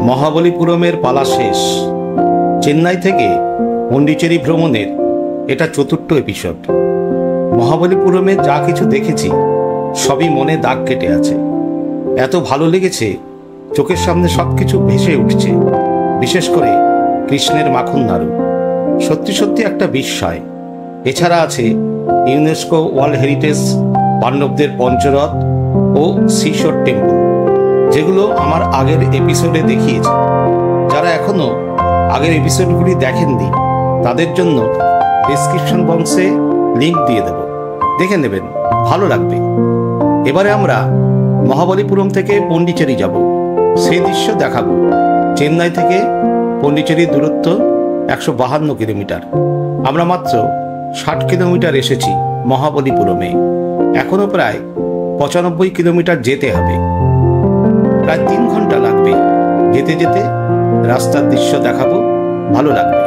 মহাবলীপুরমের পালা শেষ। চেন্নাই থেকে পন্ডিচেরি ভ্রমণের এটা চতুর্থ এপিসোড। মহাবলীপুরমে যা কিছু দেখেছি সবই মনে দাগ কেটে আছে। এত ভালো লেগেছে, চোখের সামনে সবকিছু ভেসে উঠছে। বিশেষ করে কৃষ্ণের মাখন নাড়ু সত্যি সত্যি একটা বিস্ময়। এছাড়া আছে ইউনেস্কো ওয়ার্ল্ড হেরিটেজ পাণ্ডবদের পঞ্চরথ ও সিশোর টেম্পল, যেগুলো আমার আগের এপিসোডে দেখিয়েছি। যারা এখনো আগের এপিসোডগুলি দেখেননি তাদের জন্য ডেসক্রিপশন বক্সে লিঙ্ক দিয়ে দেব, দেখে নেবেন, ভালো লাগবে। এবারে আমরা মহাবলীপুরম থেকে পন্ডিচেরি যাব, সেই দৃশ্য দেখাবো। চেন্নাই থেকে পন্ডিচেরির দূরত্ব 152 কিলোমিটার। আমরা মাত্র 60 কিলোমিটার এসেছি মহাবলীপুরমে। এখনো প্রায় 95 কিলোমিটার যেতে হবে। প্রায় 3 ঘন্টা লাগবে। যেতে যেতে রাস্তার দৃশ্য দেখাবো, ভালো লাগবে।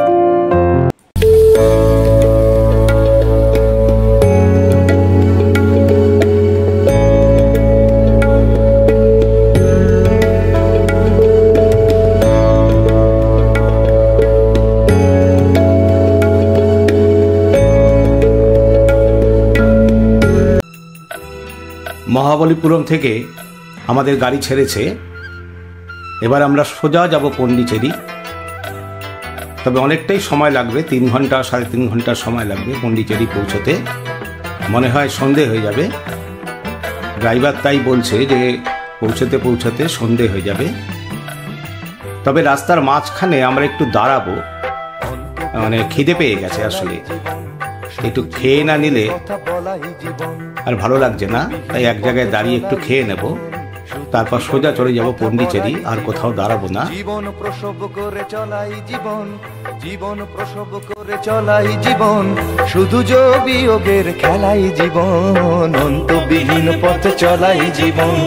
মহাবলীপুরম থেকে আমাদের গাড়ি ছেড়েছে। এবার আমরা সোজা যাব পন্ডিচেরি। তবে অনেকটাই সময় লাগবে, 3 ঘন্টা 3.5 ঘন্টা সময় লাগবে পন্ডিচেরি পৌঁছতে। মনে হয় সন্ধে হয়ে যাবে। ড্রাইভার তাই বলছে যে পৌঁছতে পৌঁছতে সন্ধে হয়ে যাবে। তবে রাস্তার মাঝখানে আমরা একটু দাঁড়াবো, মানে খিদে পেয়ে গেছে আসলে। একটু খেয়ে না নিলে আর ভালো লাগছে না, তাই এক জায়গায় দাঁড়িয়ে একটু খেয়ে নেব, তারপর সোজা চলে যাব পন্ডিচেরি। আর কোথাও দাঁড়াবো না। জীবন প্রসব করে চলাই জীবন, জীবন প্রসব করে চলাই জীবন, শুধু যোগের খেলাই জীবন, অন্তবিহীন পথ চলাই জীবন,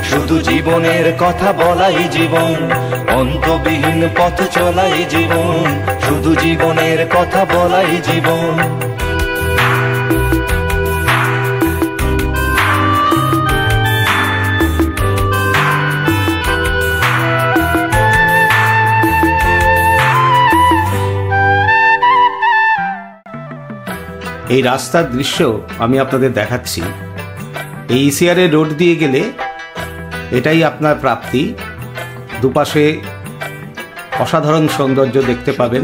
শুধু জীবনের কথা বলাই জীবন, অন্তবিহীন পথ চলাই জীবন, শুধু জীবনের কথা বলাই জীবন। এই রাস্তার দৃশ্য আমি আপনাদের দেখাচ্ছি। এই ইসিআরের রোড দিয়ে গেলে এটাই আপনার প্রাপ্তি। দুপাশে অসাধারণ সৌন্দর্য দেখতে পাবেন।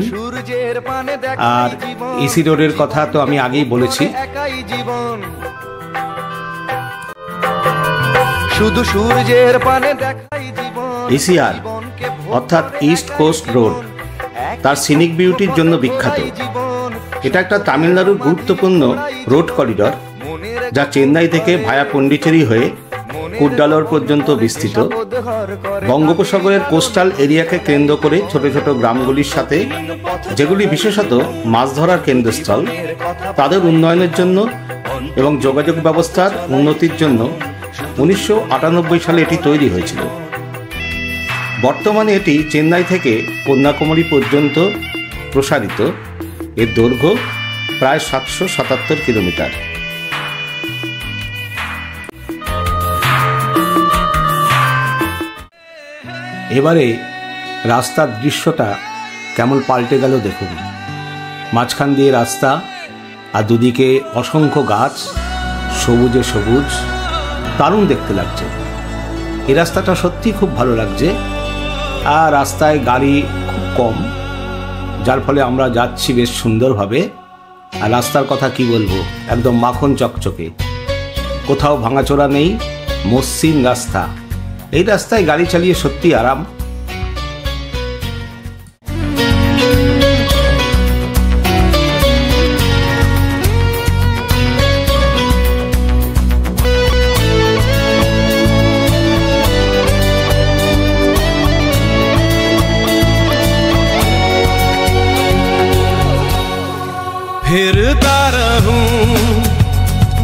আর ইসি রোডের কথা তো আমি আগেই বলেছি। শুধু সূর্যের পানে দেখাই জীবন। ইসিআর অর্থাৎ ইস্ট কোস্ট রোড তার সিনিক বিউটির জন্য বিখ্যাত। এটা একটা তামিলনাড়ুর গুরুত্বপূর্ণ রোড করিডর, যা চেন্নাই থেকে ভায়া পন্ডিচেরি হয়ে কুড্ডালোর পর্যন্ত বিস্তৃত। বঙ্গোপসাগরের কোস্টাল এরিয়াকে কেন্দ্র করে ছোট ছোট গ্রামগুলির সাথে, যেগুলি বিশেষত মাছ ধরার কেন্দ্রস্থল, তাদের উন্নয়নের জন্য এবং যোগাযোগ ব্যবস্থার উন্নতির জন্য 1998 সালে এটি তৈরি হয়েছিল। বর্তমানে এটি চেন্নাই থেকে কন্যাকুমারী পর্যন্ত প্রসারিত। এর দৈর্ঘ্য প্রায় 777 কিলোমিটার। এবারে রাস্তার দৃশ্যটা কেমন পাল্টে গেল দেখুন। মাঝখান দিয়ে রাস্তা, আর দুদিকে অসংখ্য গাছ, সবুজে সবুজ, দারুণ দেখতে লাগছে। এই রাস্তাটা সত্যি খুব ভালো লাগছে। আর রাস্তায় গাড়ি খুব কম, যার ফলে আমরা যাচ্ছি বেশ সুন্দরভাবে। আর রাস্তার কথা কি বলবো, একদম মাখন চকচকে, কোথাও ভাঙাচোরা নেই, মসৃণ রাস্তা। এই রাস্তায় গাড়ি চালিয়ে সত্যি আরাম। फिरता रहूं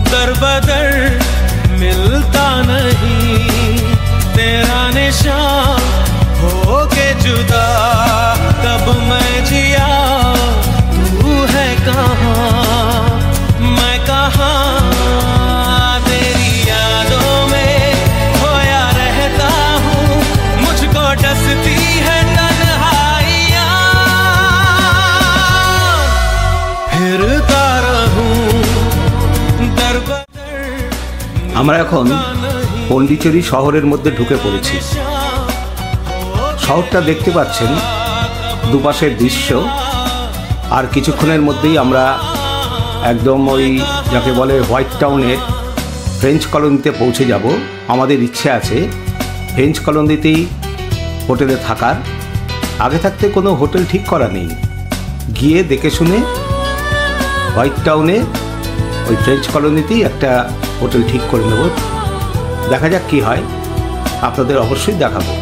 दर बदर, मिलता नहीं तेरा निशान আমরা এখন পন্ডিচেরি শহরের মধ্যে ঢুকে পড়েছি। শহরটা দেখতে পাচ্ছেন, দুপাশের দৃশ্য। আর কিছুক্ষণের মধ্যেই আমরা একদম ওই যাকে বলে হোয়াইট টাউনের ফ্রেঞ্চ কলোনিতে পৌঁছে যাব। আমাদের ইচ্ছে আছে ফ্রেঞ্চ কলোনিতেই হোটেলে থাকার। আগে থাকতে কোনো হোটেল ঠিক করা নেই, গিয়ে দেখে শুনে হোয়াইট টাউনে ওই ফ্রেঞ্চ কলোনিতেই একটা হোটেল ঠিক করে নেব। দেখা যাক কি হয়, আপনাদের অবশ্যই দেখাবো।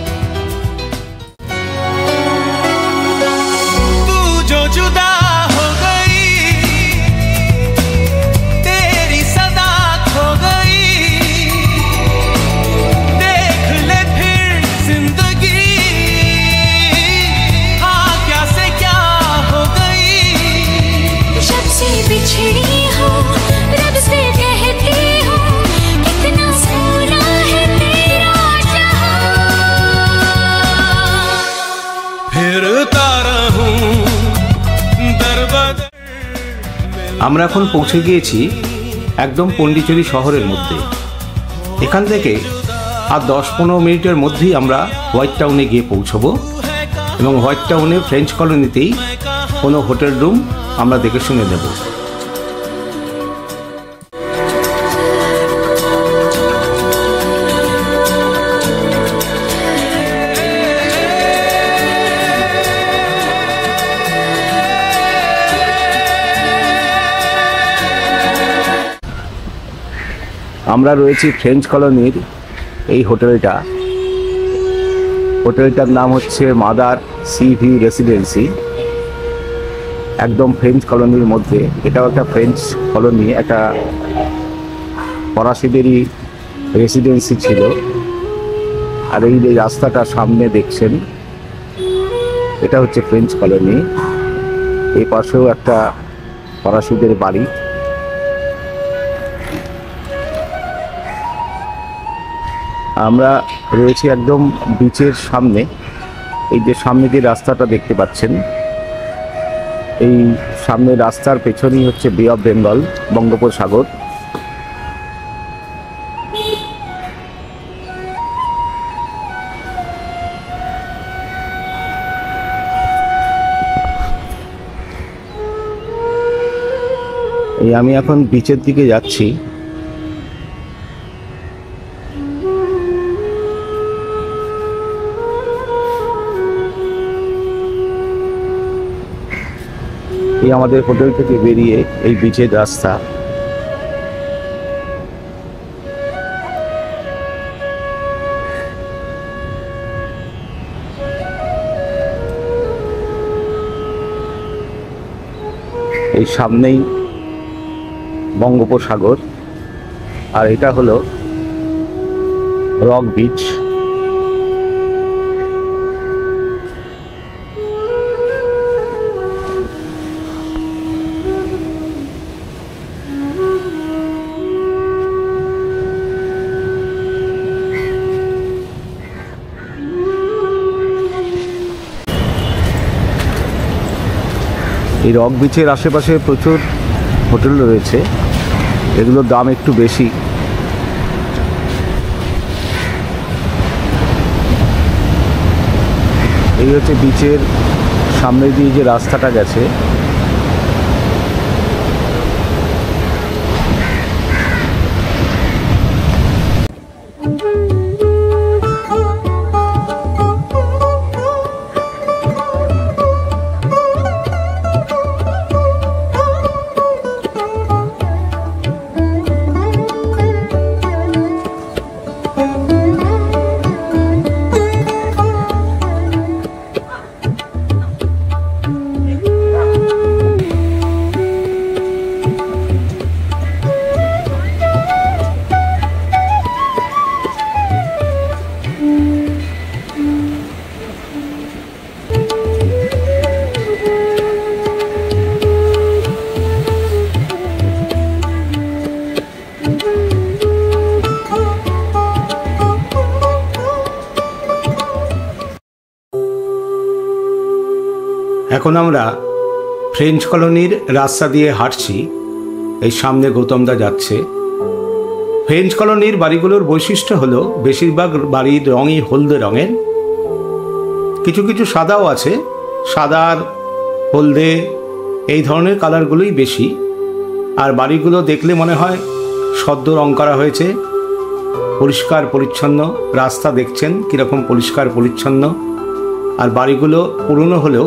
আমরা এখন পৌঁছে গিয়েছি একদম পন্ডিচেরি শহরের মধ্যে। এখান থেকে আর 10-15 মিনিটের মধ্যেই আমরা হোয়াইট টাউনে গিয়ে পৌঁছবো এবং হোয়াইট টাউনে ফ্রেঞ্চ কলোনিতেই কোনো হোটেল রুম আমরা দেখে শুনে নেব। আমরা রয়েছি ফ্রেঞ্চ কলোনির এই হোটেলটার নাম হচ্ছে মাদার সি ভিউ রেসিডেন্সি। একদম ফ্রেঞ্চ কলোনির মধ্যে। এটাও একটা ফ্রেঞ্চ কলোনি, একটা ফরাসিদেরই রেসিডেন্সি ছিল। আর এই যে রাস্তাটা সামনে দেখছেন, এটা হচ্ছে ফ্রেঞ্চ কলোনি। এই পাশেও একটা ফরাসিদের বাড়ি। আমরা রয়েছি একদম বিচের সামনে। এই যে সামনে যে রাস্তাটা দেখতে পাচ্ছেন, এই সামনে রাস্তার পেছনেই হচ্ছে বে অফ বেঙ্গল, বঙ্গোপসাগর। এই আমি এখন বিচের দিকে যাচ্ছি। এই আমাদের হোটেল থেকে বেরিয়ে এই বিচের রাস্তা। এই সামনেই বঙ্গোপসাগর, আর এটা হলো রক বিচ। এই রক বিচের আশেপাশে প্রচুর হোটেল রয়েছে, এগুলোর দাম একটু বেশি। এই হচ্ছে বিচের সামনে দিয়ে যে রাস্তাটা গেছে, এখন আমরা ফ্রেঞ্চ কলোনির রাস্তা দিয়ে হাঁটছি। এই সামনে গৌতমদা যাচ্ছে। ফ্রেঞ্চ কলোনির বাড়িগুলোর বৈশিষ্ট্য হলো বেশিরভাগ বাড়ির রঙই হলদে রঙের, কিছু কিছু সাদাও আছে। সাদার হলদে এই ধরনের কালারগুলোই বেশি। আর বাড়িগুলো দেখলে মনে হয় সদ্য রং করা হয়েছে, পরিষ্কার পরিচ্ছন্ন। রাস্তা দেখছেন কীরকম পরিষ্কার পরিচ্ছন্ন। আর বাড়িগুলো পুরনো হলেও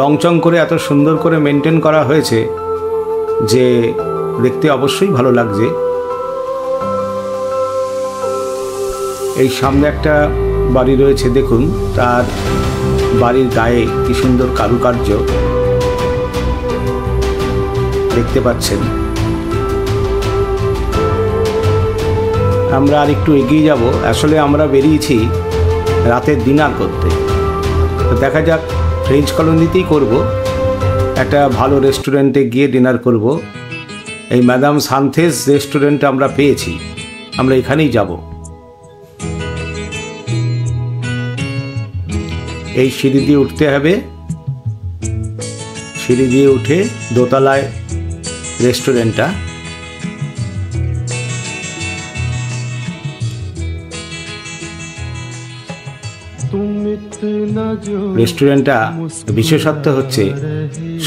রংচং করে এত সুন্দর করে মেনটেন করা হয়েছে যে দেখতে অবশ্যই ভালো লাগছে। এই সামনে একটা বাড়ি রয়েছে, দেখুন তার বাড়ির গায়ে কি সুন্দর কারুকার্য দেখতে পাচ্ছেন। আমরা আর একটু এগিয়ে যাব। আসলে আমরা বেরিয়েছি রাতের ডিনার করতে। তো দেখা যাক, ফ্রেঞ্চ কলোনিতেই করব, একটা ভালো রেস্টুরেন্টে গিয়ে ডিনার করব। এই ম্যাডাম সান্থেস রেস্টুরেন্ট আমরা পেয়েছি, আমরা এখানেই যাব। এই সিঁড়ি দিয়ে উঠতে হবে, সিঁড়ি দিয়ে উঠে দোতলায় রেস্টুরেন্টটা। রেস্টুরেন্টটা বিশেষত্ব হচ্ছে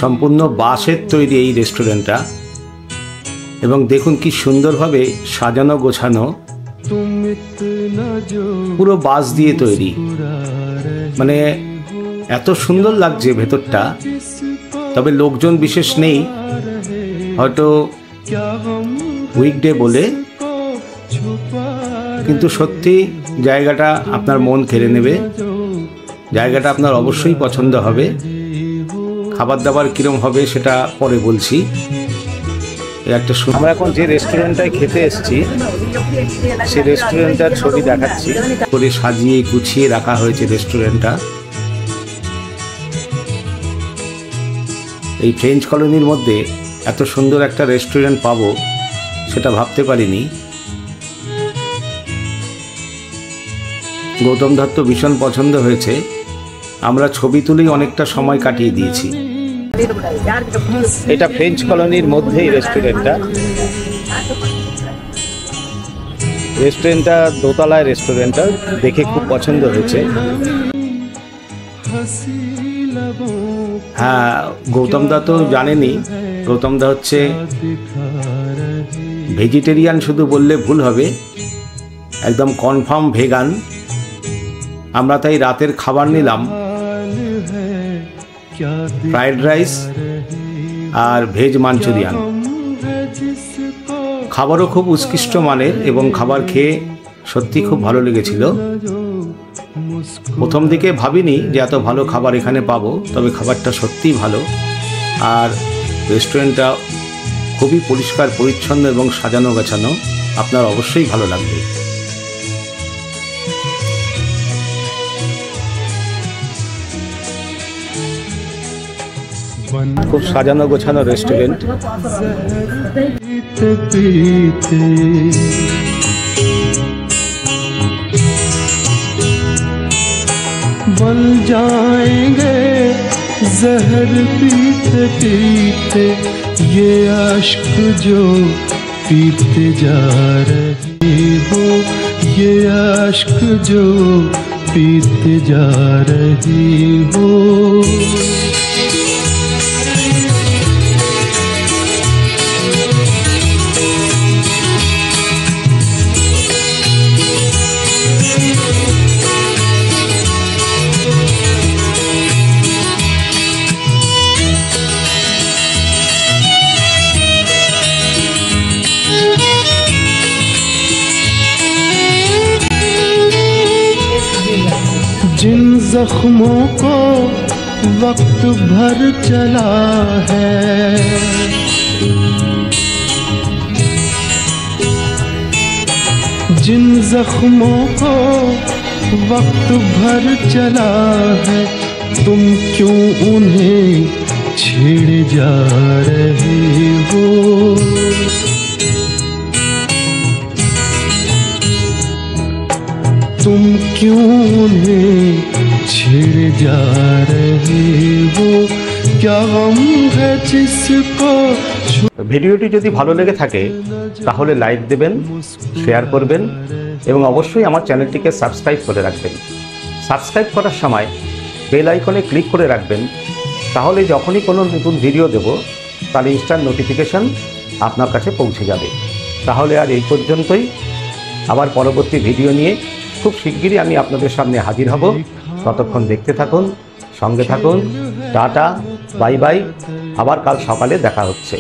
সম্পূর্ণ বাঁশের তৈরি এই রেস্টুরেন্টটা, এবং দেখুন কি সুন্দরভাবে সাজানো গোছানো, পুরো বাঁশ দিয়ে তৈরি। মানে এত সুন্দর লাগছে ভেতরটা। তবে লোকজন বিশেষ নেই, হয়তো উইকডে বলে, কিন্তু সত্যি জায়গাটা আপনার মন কেড়ে নেবে। জায়গাটা আপনার অবশ্যই পছন্দ হবে। খাবার দাবার কিরম হবে সেটা পরে বলছি। একটা আমরা এখন যে রেস্টুরেন্টটায় খেতে এসেছি সেই রেস্টুরেন্টটার ছবি দেখাচ্ছি। করে সাজিয়ে গুছিয়ে রাখা হয়েছে রেস্টুরেন্টটা। এই ফ্রেঞ্চ কলোনির মধ্যে এত সুন্দর একটা রেস্টুরেন্ট পাবো সেটা ভাবতে পারিনি। গৌতম দত্ত ভীষণ পছন্দ হয়েছে। আমরা ছবি তুলেই অনেকটা সময় কাটিয়ে দিয়েছি। এটা ফ্রেঞ্চ কলোনির মধ্যেই রেস্টুরেন্টটা। রেস্টুরেন্টটা দোতলায় রেস্টুরেন্টটা, দেখে খুব পছন্দ হয়েছে। হ্যাঁ, গৌতম দা তো জানেনি, গৌতম দা হচ্ছে ভেজিটেরিয়ান, শুধু বললে ভুল হবে, একদম কনফার্ম ভেগান। আমরা তাই রাতের খাবার নিলাম ফ্রাইড রাইস আর ভেজ মাঞ্চুরিয়ান। খাবারও খুব উৎকৃষ্ট মানের এবং খাবার খেয়ে সত্যি খুব ভালো লেগেছিল। প্রথম দিকে ভাবিনি যে এত ভালো খাবার এখানে পাবো, তবে খাবারটা সত্যিই ভালো। আর রেস্টুরেন্টটা খুবই পরিষ্কার পরিচ্ছন্ন এবং সাজানো গোছানো, আপনার অবশ্যই ভালো লাগবে। খুব সাজানো গোছানো রেস্টুরেন্ট। बन जाएंगे जहर पीते पीते ये आश्क जो पीते जा रहे हो, ये आश्क जो पीते जा रहे हो। जिन जख्मों को वक्त भर चला है, जिन जख्मों को वक्त भर चला है, तुम क्यों उन्हें छेड़े जा रहे हो। तुम क्यों उन्हें छेड़े जा रहे हो, क्या गम है जिसको ভিডিওটি যদি ভালো লেগে থাকে তাহলে লাইক দেবেন, শেয়ার করবেন এবং অবশ্যই আমার চ্যানেলটিকে সাবস্ক্রাইব করে রাখবেন। সাবস্ক্রাইব করার সময় বেল আইকনে ক্লিক করে রাখবেন, তাহলে যখনই কোনো নতুন ভিডিও দেব তার ইনস্ট্যান্ট নোটিফিকেশন আপনার কাছে পৌঁছে যাবে। তাহলে আর এই পর্যন্তই, আবার পরবর্তী ভিডিও নিয়ে খুব শিগগিরই আমি আপনাদের সামনে হাজির হব। ততক্ষণ দেখতে থাকুন, সঙ্গে থাকুন। টাটা, বাই বাই, আবার কাল সকালে দেখা হচ্ছে।